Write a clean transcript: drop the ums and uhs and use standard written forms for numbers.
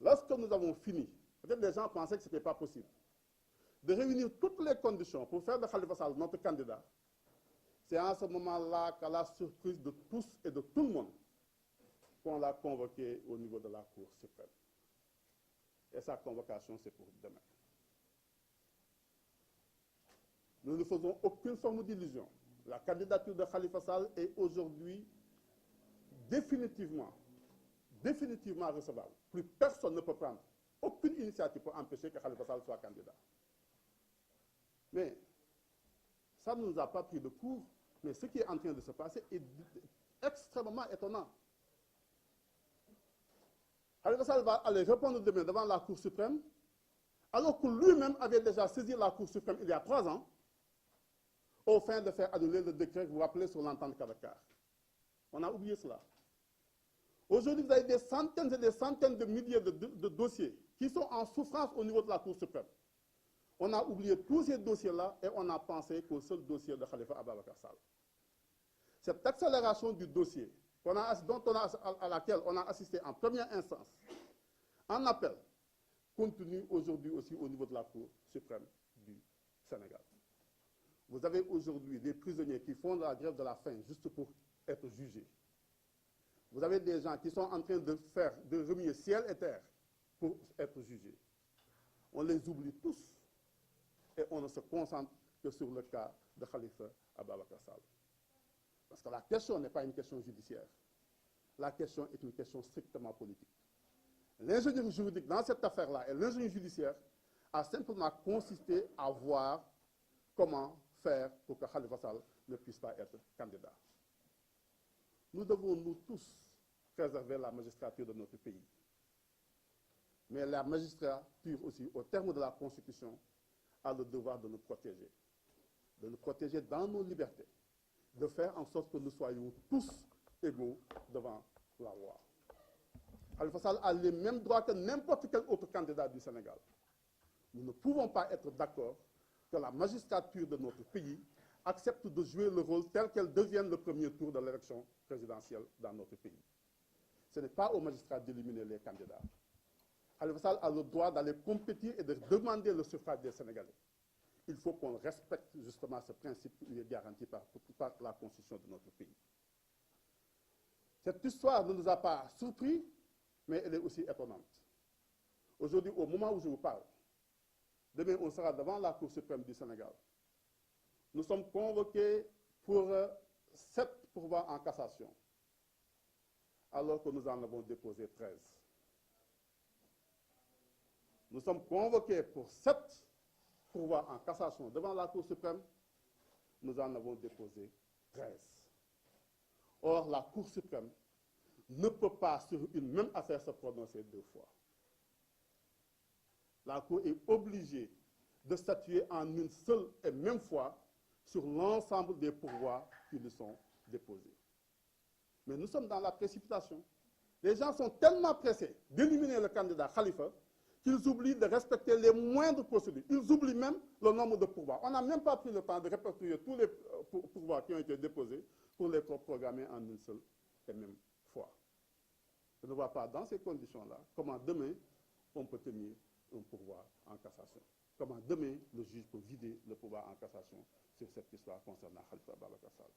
lorsque nous avons fini, peut-être les gens pensaient que ce n'était pas possible, de réunir toutes les conditions pour faire de Khalifa Sall notre candidat, c'est en ce moment-là qu'à la surprise de tous et de tout le monde, qu'on l'a convoqué au niveau de la Cour suprême. Et sa convocation, c'est pour demain. Nous ne faisons aucune forme d'illusion. La candidature de Khalifa Sall est aujourd'hui définitivement recevable. Plus personne ne peut prendre aucune initiative pour empêcher que Khalifa Sall soit candidat. Mais ça ne nous a pas pris de court, mais ce qui est en train de se passer est extrêmement étonnant. Khalifa Sall va aller répondre demain devant la Cour suprême, alors que lui-même avait déjà saisi la Cour suprême il y a 3 ans, au fin de faire annuler le décret, vous vous rappelez, sur l'entente Kadakar. On a oublié cela. Aujourd'hui, vous avez des centaines et des centaines de milliers de dossiers qui sont en souffrance au niveau de la Cour suprême. On a oublié tous ces dossiers-là et on a pensé qu'au seul dossier de Khalifa Ababacar Sall. Cette accélération du dossier à laquelle on a assisté en première instance, en appel, continue aujourd'hui aussi au niveau de la Cour suprême du Sénégal. Vous avez aujourd'hui des prisonniers qui font la grève de la faim juste pour être jugés. Vous avez des gens qui sont en train de remuer ciel et terre pour être jugés. On les oublie tous et on ne se concentre que sur le cas de Khalifa Ababacar Sall. Parce que la question n'est pas une question judiciaire. La question est une question strictement politique. L'ingénierie juridique dans cette affaire-là et l'ingénierie judiciaire a simplement consisté à voir comment faire pour que Khalifa Sall ne puisse pas être candidat. Nous devons, nous tous, préserver la magistrature de notre pays. Mais la magistrature aussi, au terme de la Constitution, a le devoir de nous protéger. De nous protéger dans nos libertés. De faire en sorte que nous soyons tous égaux devant la loi. Khalifa Sall a les mêmes droits que n'importe quel autre candidat du Sénégal. Nous ne pouvons pas être d'accord que la magistrature de notre pays accepte de jouer le rôle tel qu'elle devienne le premier tour de l'élection présidentielle dans notre pays. Ce n'est pas aux magistrats d'éliminer les candidats. Khalifa Sall a le droit d'aller compétir et de demander le suffrage des Sénégalais. Il faut qu'on respecte justement ce principe qui est garanti par la Constitution de notre pays. Cette histoire ne nous a pas surpris, mais elle est aussi étonnante. Aujourd'hui, au moment où je vous parle, demain, on sera devant la Cour suprême du Sénégal. Nous sommes convoqués pour 7 pourvois en cassation, alors que nous en avons déposé 13. Nous sommes convoqués pour 7 pourvois en cassation devant la Cour suprême, nous en avons déposé 13. Or, la Cour suprême ne peut pas, sur une même affaire, se prononcer 2 fois. La Cour est obligée de statuer en une seule et même fois sur l'ensemble des pourvois qui lui sont déposés. Mais nous sommes dans la précipitation. Les gens sont tellement pressés d'éliminer le candidat Khalifa qu'ils oublient de respecter les moindres procédures. Ils oublient même le nombre de pourvois. On n'a même pas pris le temps de répertorier tous les pourvois qui ont été déposés pour les programmer en une seule et même fois. Je ne vois pas dans ces conditions-là comment demain on peut tenir un pourvoi en cassation. Comment demain le juge peut vider le pouvoir en cassation sur cette histoire concernant Khalifa Ababacar Sall.